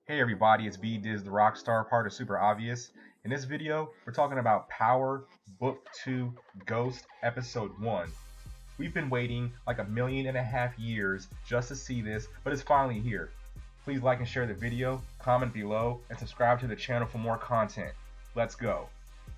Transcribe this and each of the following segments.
Hey everybody, it's itsdarockstar, part of SuperObvious. In this video, we're talking about Power Book 2 Ghost Episode 1. We've been waiting like 1.5 million years just to see this, but it's finally here. Please like and share the video, comment below, and subscribe to the channel for more content. Let's go.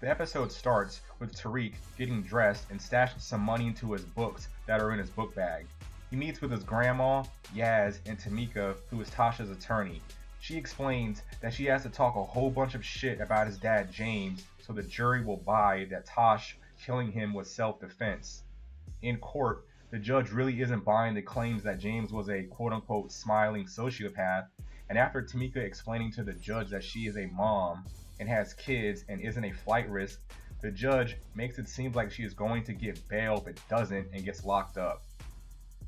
The episode starts with Tariq getting dressed and stashing some money into his books that are in his book bag. He meets with his grandma, Yaz, and Tamika, who is Tasha's attorney. She explains that she has to talk a whole bunch of shit about his dad James so the jury will buy that Tosh killing him was self-defense. In court, the judge really isn't buying the claims that James was a quote-unquote smiling sociopath, and after Tamika explaining to the judge that she is a mom and has kids and isn't a flight risk, the judge makes it seem like she is going to get bail but doesn't and gets locked up.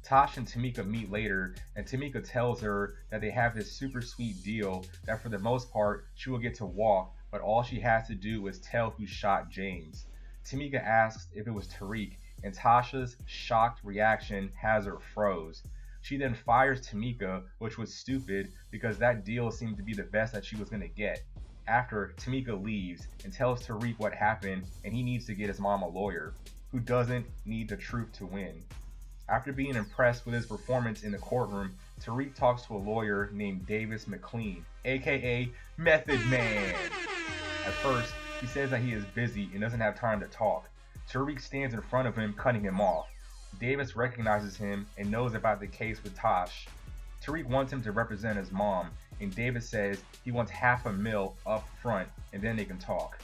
Tosh and Tamika meet later, and Tamika tells her that they have this super sweet deal that for the most part she will get to walk, but all she has to do is tell who shot James. Tamika asks if it was Tariq, and Tasha's shocked reaction has her froze. She then fires Tamika, which was stupid because that deal seemed to be the best that she was going to get. After, Tamika leaves and tells Tariq what happened and he needs to get his mom a lawyer, who doesn't need the truth to win. After being impressed with his performance in the courtroom, Tariq talks to a lawyer named Davis McLean, aka Method Man. At first, he says that he is busy and doesn't have time to talk. Tariq stands in front of him, cutting him off. Davis recognizes him and knows about the case with Tosh. Tariq wants him to represent his mom, and Davis says he wants $500,000 up front and then they can talk.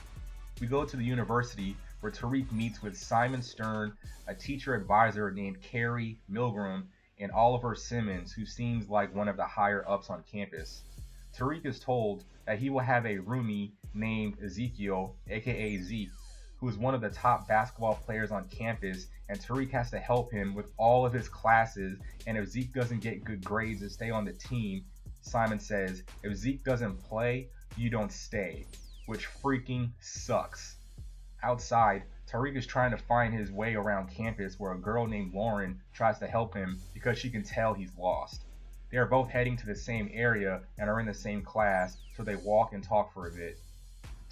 We go to the university where Tariq meets with Simon Stern, a teacher advisor named Carrie Milgram, and Oliver Simmons, who seems like one of the higher ups on campus. Tariq is told that he will have a roomie named Ezekiel, aka Zeke, who is one of the top basketball players on campus, and Tariq has to help him with all of his classes, and if Zeke doesn't get good grades to stay on the team, Simon says, if Zeke doesn't play, you don't stay, which freaking sucks. Outside, Tariq is trying to find his way around campus where a girl named Lauren tries to help him because she can tell he's lost. They are both heading to the same area and are in the same class, so they walk and talk for a bit.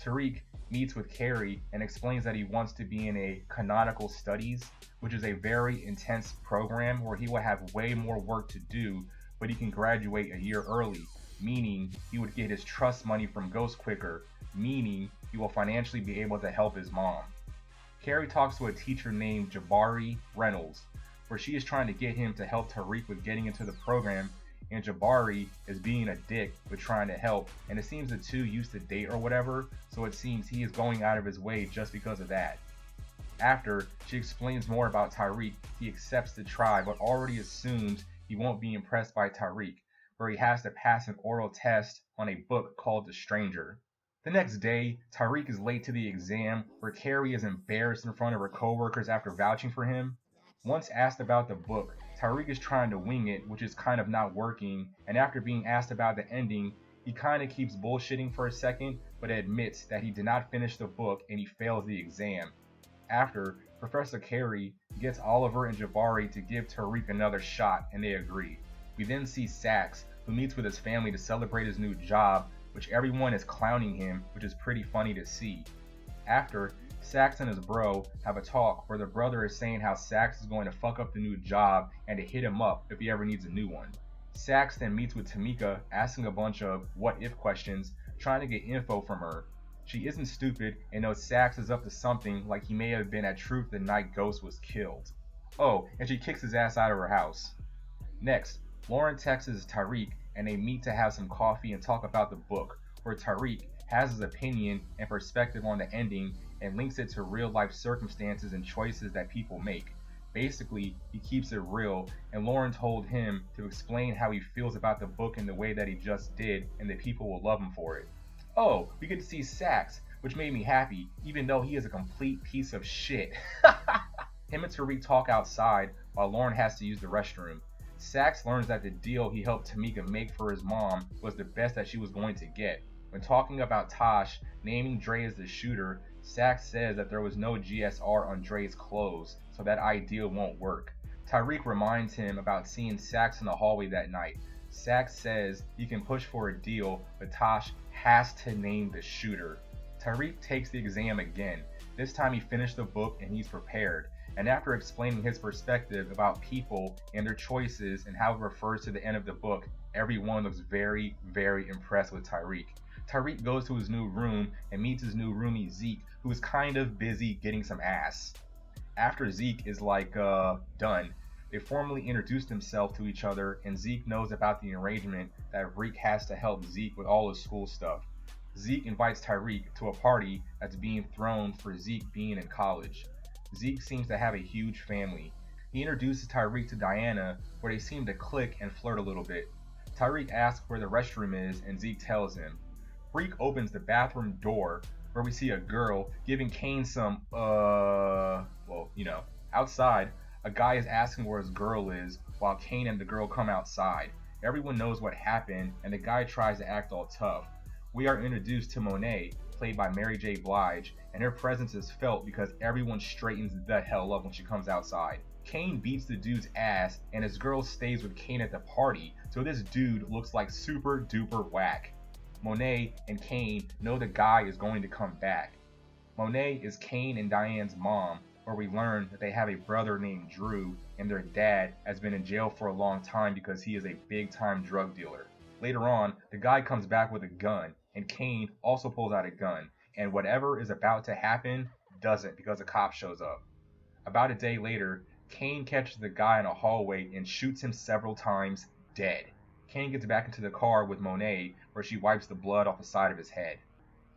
Tariq meets with Carrie and explains that he wants to be in a canonical studies, which is a very intense program where he will have way more work to do, but he can graduate a year early, meaning he would get his trust money from Ghost quicker, meaning he will financially be able to help his mom. Carrie talks to a teacher named Jabari Reynolds, where she is trying to get him to help Tariq with getting into the program, and Jabari is being a dick with trying to help, and it seems the two used to date or whatever, so it seems he is going out of his way just because of that. After she explains more about Tariq, he accepts to try but already assumes he won't be impressed by Tariq, where he has to pass an oral test on a book called The Stranger. The next day, Tariq is late to the exam, where Carrie is embarrassed in front of her coworkers after vouching for him. Once asked about the book, Tariq is trying to wing it, which is kind of not working, and after being asked about the ending, he kind of keeps bullshitting for a second, but admits that he did not finish the book and he fails the exam. After, Professor Carey gets Oliver and Jabari to give Tariq another shot, and they agree. We then see Sax, who meets with his family to celebrate his new job, which everyone is clowning him, which is pretty funny to see. After, Sax and his bro have a talk where the brother is saying how Sax is going to fuck up the new job and to hit him up if he ever needs a new one. Sax then meets with Tamika, asking a bunch of what-if questions, trying to get info from her. She isn't stupid and knows Sax is up to something, like he may have been at Truth the night Ghost was killed. Oh, and she kicks his ass out of her house. Next, Lauren texts Tariq and they meet to have some coffee and talk about the book, where Tariq has his opinion and perspective on the ending and links it to real life circumstances and choices that people make. Basically, he keeps it real, and Lauren told him to explain how he feels about the book in the way that he just did, and the people will love him for it. Oh, we get to see Sax, which made me happy, even though he is a complete piece of shit. Him and Tariq talk outside while Lauren has to use the restroom. Sax learns that the deal he helped Tamika make for his mom was the best that she was going to get. When talking about Tosh naming Dre as the shooter, Sax says that there was no GSR on Dre's clothes, so that idea won't work. Tariq reminds him about seeing Sax in the hallway that night, Sax says he can push for a deal, but Tosh has to name the shooter. Tariq takes the exam again. This time he finished the book and he's prepared. And after explaining his perspective about people and their choices and how it refers to the end of the book, everyone looks very, very impressed with Tariq. Tariq goes to his new room and meets his new roomie Zeke, who is kind of busy getting some ass. After Zeke is done, they formally introduce themselves to each other, and Zeke knows about the arrangement that Reek has to help Zeke with all his school stuff. Zeke invites Tariq to a party that's being thrown for Zeke being in college. Zeke seems to have a huge family. He introduces Tariq to Diana, where they seem to click and flirt a little bit. Tariq asks where the restroom is, and Zeke tells him. Reek opens the bathroom door, where we see a girl giving Kane some, outside. A guy is asking where his girl is, while Kane and the girl come outside. Everyone knows what happened, and the guy tries to act all tough. We are introduced to Monet, played by Mary J. Blige, and her presence is felt because everyone straightens the hell up when she comes outside. Kane beats the dude's ass, and his girl stays with Kane at the party, so this dude looks like super duper whack. Monet and Kane know the guy is going to come back. Monet is Kane and Diane's mom, where we learn that they have a brother named Drew, and their dad has been in jail for a long time because he is a big-time drug dealer. Later on, the guy comes back with a gun, and Kane also pulls out a gun, and whatever is about to happen doesn't because a cop shows up. About a day later, Kane catches the guy in a hallway and shoots him several times, dead. Kane gets back into the car with Monet, where she wipes the blood off the side of his head.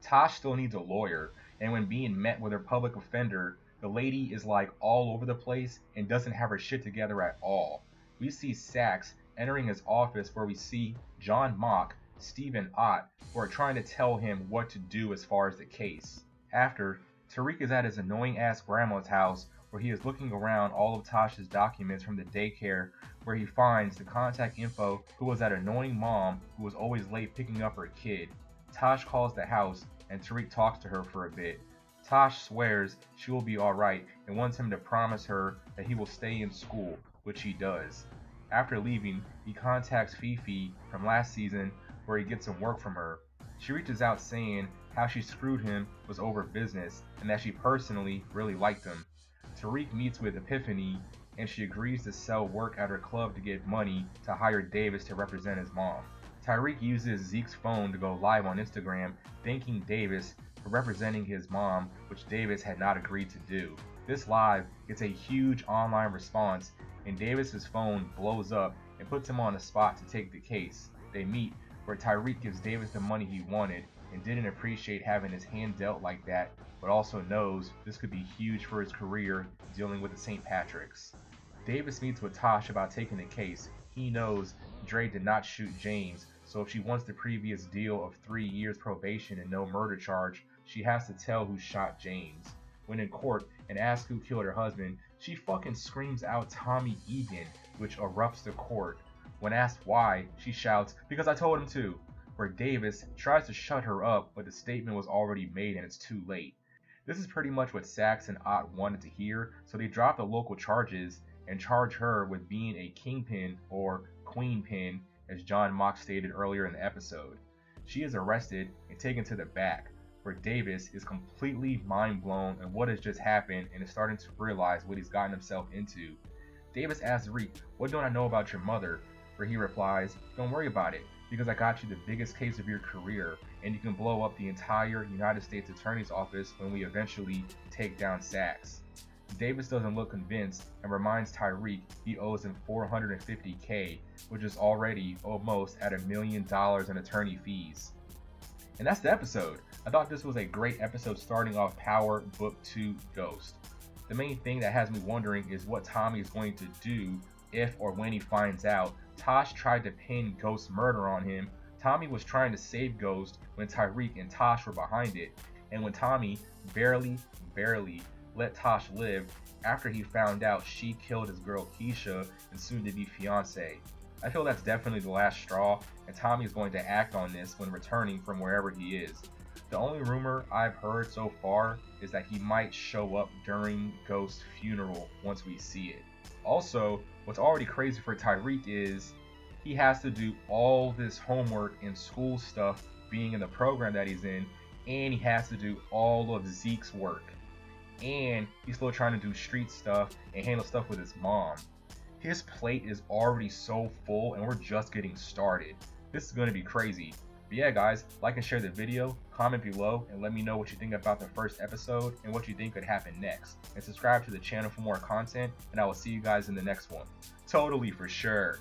Tosh still needs a lawyer, and when being met with her public offender, the lady is like all over the place and doesn't have her shit together at all. We see Sax entering his office, where we see John Mock, Steve and Ott, who are trying to tell him what to do as far as the case. After, Tariq is at his annoying ass grandma's house, where he is looking around all of Tosh's documents from the daycare, where he finds the contact info who was that annoying mom who was always late picking up her kid. Tosh calls the house and Tariq talks to her for a bit. Tosh swears she will be alright and wants him to promise her that he will stay in school, which he does. After leaving, he contacts Fifi from last season, where he gets some work from her. She reaches out saying how she screwed him was over business and that she personally really liked him. Tariq meets with Epiphany, and she agrees to sell work at her club to get money to hire Davis to represent his mom. Tariq uses Zeke's phone to go live on Instagram, thanking Davis for representing his mom, which Davis had not agreed to do. This live gets a huge online response, and Davis's phone blows up and puts him on the spot to take the case. They meet, where Tariq gives Davis the money he wanted and didn't appreciate having his hand dealt like that, but also knows this could be huge for his career dealing with the St. Patrick's. Davis meets with Tosh about taking the case. He knows Dre did not shoot James, so if she wants the previous deal of 3 years probation and no murder charge, she has to tell who shot James. When in court and asks who killed her husband, she fucking screams out Tommy Egan, which erupts the court. When asked why, she shouts, "Because I told him to," where Davis tries to shut her up, but the statement was already made and it's too late. This is pretty much what Sax and Ott wanted to hear, so they drop the local charges and charge her with being a kingpin or queenpin, as John Mock stated earlier in the episode. She is arrested and taken to the back, where Davis is completely mind blown at what has just happened and is starting to realize what he's gotten himself into. Davis asks Reek, "What don't I know about your mother?" Where he replies, "Don't worry about it, because I got you the biggest case of your career, and you can blow up the entire United States Attorney's Office when we eventually take down Sax." Davis doesn't look convinced and reminds Tariq he owes him $450K, which is already almost at $1 million in attorney fees. And that's the episode. I thought this was a great episode starting off Power Book 2 Ghost. The main thing that has me wondering is what Tommy is going to do if or when he finds out Tosh tried to pin Ghost's murder on him. Tommy was trying to save Ghost when Tariq and Tosh were behind it, and when Tommy barely let Tosh live after he found out she killed his girl Keisha and soon-to-be fiance. I feel that's definitely the last straw, and Tommy is going to act on this when returning from wherever he is. The only rumor I've heard so far is that he might show up during Ghost's funeral once we see it. Also, what's already crazy for Tariq is he has to do all this homework and school stuff being in the program that he's in, and he has to do all of Zeke's work. And he's still trying to do street stuff and handle stuff with his mom. His plate is already so full and we're just getting started. This is going to be crazy. But yeah guys, like and share the video, comment below, and let me know what you think about the first episode and what you think could happen next. And subscribe to the channel for more content, and I will see you guys in the next one. Totally, for sure.